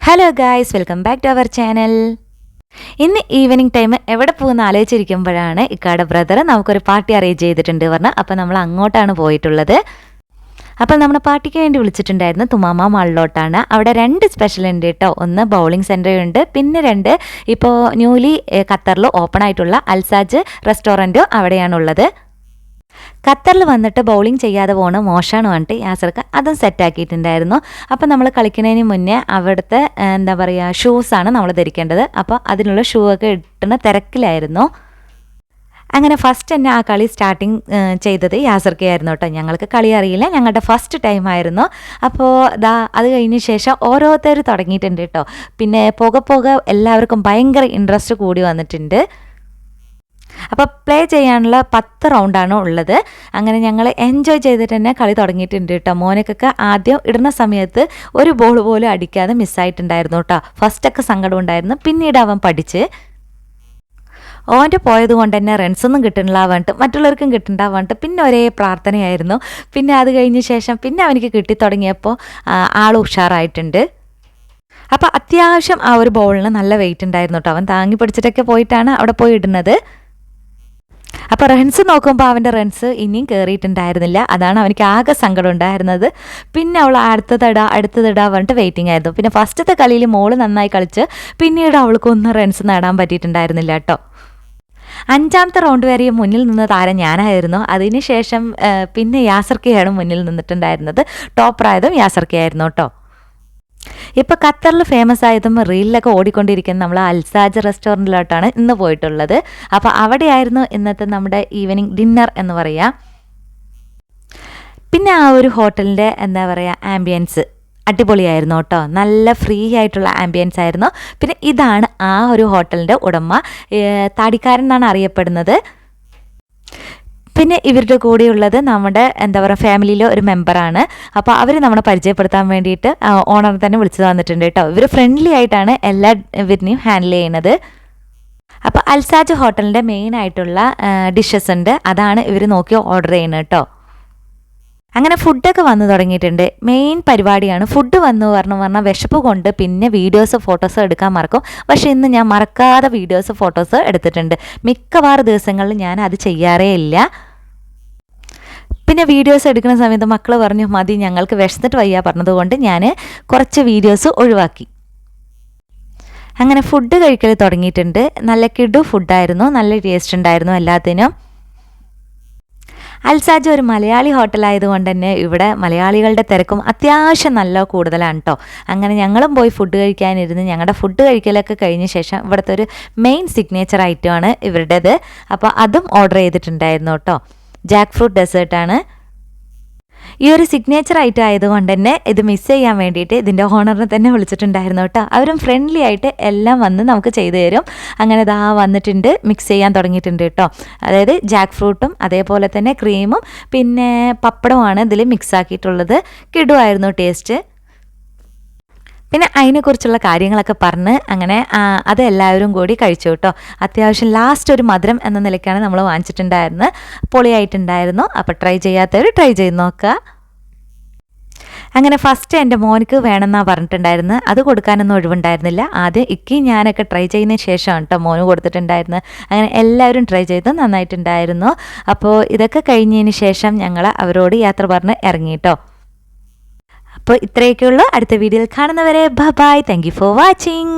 Hello guys, welcome back to our channel. ഇന്ന് evening time എവിടെ പോകുന്ന ആലോചിച്ചിരിക്കുമ്പോഴാണ് ഇക്കാടെ ബ്രദർ നമുക്കൊരു പാർട്ടി അറേഞ്ച് ചെയ്തിട്ടുണ്ട് പറഞ്ഞാൽ. അപ്പോൾ നമ്മൾ അങ്ങോട്ടാണ് പോയിട്ടുള്ളത്. അപ്പോൾ നമ്മുടെ പാർട്ടിക്ക് വേണ്ടി വിളിച്ചിട്ടുണ്ടായിരുന്നു തുമാമ മാളിലോട്ടാണ്. അവിടെ 2 സ്പെഷ്യൽ ഉണ്ട് കേട്ടോ. ഒന്ന് ബൗളിംഗ് സെൻറ്റർ ഉണ്ട്, പിന്നെ 2 ഇപ്പോൾ ന്യൂലി ഖത്തറിൽ ഓപ്പൺ ആയിട്ടുള്ള അൽസാജ് റെസ്റ്റോറൻറ്റും അവിടെയാണുള്ളത്. ഖത്തറിൽ വന്നിട്ട് ബൗളിംഗ് ചെയ്യാതെ പോകണ മോശമാണ് പറഞ്ഞിട്ട് യാസർക്ക് അതും സെറ്റാക്കിയിട്ടുണ്ടായിരുന്നു. അപ്പോൾ നമ്മൾ കളിക്കുന്നതിന് മുന്നേ അവിടുത്തെ എന്താ പറയുക ഷൂസാണ് നമ്മൾ ധരിക്കേണ്ടത്. അപ്പോൾ അതിനുള്ള ഷൂ ഒക്കെ ഇട്ടുന്ന തിരക്കിലായിരുന്നു. അങ്ങനെ ഫസ്റ്റ് തന്നെ ആ കളി സ്റ്റാർട്ടിങ് ചെയ്തത് യാസർക്കയായിരുന്നു കേട്ടോ. ഞങ്ങൾക്ക് കളി അറിയില്ല, ഞങ്ങളുടെ ഫസ്റ്റ് ടൈം ആയിരുന്നു. അപ്പോൾ അത് കഴിഞ്ഞ ശേഷം ഓരോരുത്തർ തുടങ്ങിയിട്ടുണ്ട് കേട്ടോ. പിന്നെ പോകെ എല്ലാവർക്കും ഭയങ്കര ഇൻട്രസ്റ്റ് കൂടി വന്നിട്ടുണ്ട്. അപ്പോൾ പ്ലേ ചെയ്യാനുള്ള 10 റൗണ്ടാണ് ഉള്ളത്. അങ്ങനെ ഞങ്ങൾ എൻജോയ് ചെയ്തിട്ട് തന്നെ കളി തുടങ്ങിയിട്ടുണ്ട് കേട്ടോ. മോനക്കൊക്കെ ആദ്യം ഇടുന്ന സമയത്ത് ഒരു ബോൾ പോലും അടിക്കാതെ മിസ്സായിട്ടുണ്ടായിരുന്നു കേട്ടോ. ഫസ്റ്റൊക്കെ സങ്കടം ഉണ്ടായിരുന്നു. പിന്നീട് അവൻ പഠിച്ച് ഓൻ്റെ പോയത് കൊണ്ട് തന്നെ റൺസൊന്നും കിട്ടണില്ല പറഞ്ഞിട്ട് മറ്റുള്ളവർക്കും കിട്ടണ്ട പറഞ്ഞിട്ട് പിന്നെ ഒരേ പ്രാർത്ഥനയായിരുന്നു. പിന്നെ അത് കഴിഞ്ഞ ശേഷം പിന്നെ അവനിക്ക് കിട്ടിത്തുടങ്ങിയപ്പോൾ ആൾ ഉഷാറായിട്ടുണ്ട്. അപ്പോൾ അത്യാവശ്യം ആ ഒരു ബോളിന് നല്ല വെയിറ്റ് ഉണ്ടായിരുന്നു കേട്ടോ. അവൻ താങ്ങി പിടിച്ചിട്ടൊക്കെ പോയിട്ടാണ് അവിടെ പോയി ഇടുന്നത്. അപ്പോൾ റൺസ് നോക്കുമ്പോൾ അവൻ്റെ റൺസ് ഇനിയും കയറിയിട്ടുണ്ടായിരുന്നില്ല. അതാണ് അവനിക്ക് ആകെ സങ്കടം ഉണ്ടായിരുന്നത്. പിന്നെ അവൾ അടുത്തതിടാ പറഞ്ഞിട്ട് വെയിറ്റിംഗ് ആയിരുന്നു. പിന്നെ ഫസ്റ്റത്തെ കളിയിൽ മോള് നന്നായി കളിച്ച് പിന്നീട് അവൾക്കൊന്നും റൺസ് നേടാൻ പറ്റിയിട്ടുണ്ടായിരുന്നില്ല കേട്ടോ. 5ാമത്തെ റൗണ്ട് വരെ മുന്നിൽ നിന്ന താരം ഞാനായിരുന്നു. അതിനുശേഷം പിന്നെ യാസർക്കയാണ് മുന്നിൽ നിന്നിട്ടുണ്ടായിരുന്നത്. ടോപ്പറായതും യാസർക്കയായിരുന്നു കേട്ടോ. ഇപ്പോൾ ഖത്തറിൽ ഫേമസ് ആയതും റീലിലൊക്കെ ഓടിക്കൊണ്ടിരിക്കുന്ന നമ്മൾ അൽസാജ് റെസ്റ്റോറൻറ്റിലോട്ടാണ് ഇന്ന് പോയിട്ടുള്ളത്. അപ്പോൾ അവിടെയായിരുന്നു ഇന്നത്തെ നമ്മുടെ ഈവനിങ് ഡിന്നർ എന്ന് പറയാം. പിന്നെ ആ ഒരു ഹോട്ടലിൻ്റെ എന്താ പറയുക ആംബിയൻസ് അടിപൊളിയായിരുന്നു കേട്ടോ. നല്ല ഫ്രീ ആയിട്ടുള്ള ആംബിയൻസ് ആയിരുന്നു. പിന്നെ ഇതാണ് ആ ഒരു ഹോട്ടലിൻ്റെ ഉടമ, താടിക്കാരൻ എന്നാണ് അറിയപ്പെടുന്നത്. പിന്നെ ഇവരുടെ കൂടെയുള്ളത് നമ്മുടെ എന്താ പറയുക ഫാമിലിയിലെ ഒരു മെമ്പറാണ്. അപ്പോൾ അവർ നമ്മളെ പരിചയപ്പെടുത്താൻ വേണ്ടിയിട്ട് ഓണർ തന്നെ വിളിച്ചു തന്നിട്ടുണ്ട് കേട്ടോ. ഇവർ ഫ്രണ്ട്ലി ആയിട്ടാണ് എല്ലാവരിനെയും ഹാൻഡിൽ ചെയ്യുന്നത്. അപ്പോൾ അൽസാജ് ഹോട്ടലിൻ്റെ മെയിൻ ആയിട്ടുള്ള ഡിഷസ് ഉണ്ട്, അതാണ് ഇവർ നോക്കി ഓർഡർ ചെയ്യുന്നത് കേട്ടോ. അങ്ങനെ ഫുഡൊക്കെ വന്നു തുടങ്ങിയിട്ടുണ്ട്. മെയിൻ പരിപാടിയാണ് ഫുഡ് വന്നു പറഞ്ഞാൽ വിശപ്പ് കൊണ്ട് പിന്നെ വീഡിയോസ് ഫോട്ടോസ് എടുക്കാൻ മറക്കും. പക്ഷേ ഇന്ന് ഞാൻ മറക്കാതെ വീഡിയോസ് ഫോട്ടോസ് എടുത്തിട്ടുണ്ട്. മിക്കവാറും ദിവസങ്ങളിൽ ഞാൻ അത് ചെയ്യാറേ ഇല്ല. പിന്നെ വീഡിയോസ് എടുക്കുന്ന സമയത്ത് മക്കൾ പറഞ്ഞു മതി ഞങ്ങൾക്ക് വിശന്നിട്ട് വയ്യ പറഞ്ഞതുകൊണ്ട് ഞാൻ കുറച്ച് വീഡിയോസ് ഒഴിവാക്കി. അങ്ങനെ ഫുഡ് കഴിക്കൽ തുടങ്ങിയിട്ടുണ്ട്. നല്ല കിടു ഫുഡായിരുന്നു, നല്ല ടേസ്റ്റ് ഉണ്ടായിരുന്നു എല്ലാത്തിനും. അൽസാജ് ഒരു മലയാളി ഹോട്ടലായതുകൊണ്ട് തന്നെ ഇവിടെ മലയാളികളുടെ തിരക്കും അത്യാവശ്യം നല്ല കൂടുതലാണ് കേട്ടോ. അങ്ങനെ ഞങ്ങളും പോയി ഫുഡ് കഴിക്കാനിരുന്ന് ഞങ്ങളുടെ ഫുഡ് കഴിക്കലൊക്കെ കഴിഞ്ഞ ശേഷം ഇവിടുത്തെ ഒരു മെയിൻ സിഗ്നേച്ചർ ഐറ്റമാണ് ഇവരുടേത്. അപ്പോൾ അതും ഓർഡർ ചെയ്തിട്ടുണ്ടായിരുന്നു കേട്ടോ. ജാക്ക് ഫ്രൂട്ട് ഡെസേർട്ടാണ്. ഈ ഒരു സിഗ്നേച്ചർ ഐറ്റം ആയതുകൊണ്ട് തന്നെ ഇത് മിസ് ചെയ്യാൻ വേണ്ടിയിട്ട് ഇതിൻ്റെ ഓണറിനെ തന്നെ വിളിച്ചിട്ടുണ്ടായിരുന്നു കേട്ടോ. അവരും ഫ്രണ്ട്ലി ആയിട്ട് എല്ലാം വന്ന് നമുക്ക് ചെയ്തു തരും. അങ്ങനെ വന്നിട്ടുണ്ട്, മിക്സ് ചെയ്യാൻ തുടങ്ങിയിട്ടുണ്ട് കേട്ടോ. അതായത് ജാക്ക് ഫ്രൂട്ടും അതേപോലെ തന്നെ ക്രീമും പിന്നെ പപ്പടവുമാണ് ഇതിൽ മിക്സ് ആക്കിയിട്ടുള്ളത്. കിടുവായിരുന്നു ടേസ്റ്റ്. പിന്നെ അതിനെക്കുറിച്ചുള്ള കാര്യങ്ങളൊക്കെ പറഞ്ഞ് അങ്ങനെ അതെല്ലാവരും കൂടി കഴിച്ചു കേട്ടോ. അത്യാവശ്യം ലാസ്റ്റ് ഒരു മധുരം എന്ന നിലയ്ക്കാണ് നമ്മൾ വാങ്ങിച്ചിട്ടുണ്ടായിരുന്നത്. പൊളിയായിട്ടുണ്ടായിരുന്നു. അപ്പോൾ ട്രൈ ചെയ്യാത്തവർ ട്രൈ ചെയ്ത് നോക്കുക. അങ്ങനെ ഫസ്റ്റ് എൻ്റെ മോനിക്ക് വേണമെന്നാണ് പറഞ്ഞിട്ടുണ്ടായിരുന്നത്. അത് കൊടുക്കാനൊന്നും ഒഴിവുണ്ടായിരുന്നില്ല. ആദ്യം ഇക്കയും ഞാനൊക്കെ ട്രൈ ചെയ്യുന്നതിന് ശേഷമാണ് കേട്ടോ മോന് കൊടുത്തിട്ടുണ്ടായിരുന്നത്. അങ്ങനെ എല്ലാവരും ട്രൈ ചെയ്ത് നന്നായിട്ടുണ്ടായിരുന്നു. അപ്പോൾ ഇതൊക്കെ കഴിഞ്ഞതിന് ശേഷം ഞങ്ങൾ അവരോട് യാത്ര പറഞ്ഞ് ഇറങ്ങി കേട്ടോ. അപ്പോൾ ഇത്രയൊക്കെയുള്ളൂ. അടുത്ത വീഡിയോയിൽ കാണുന്നവരെ bye. Thank you for watching.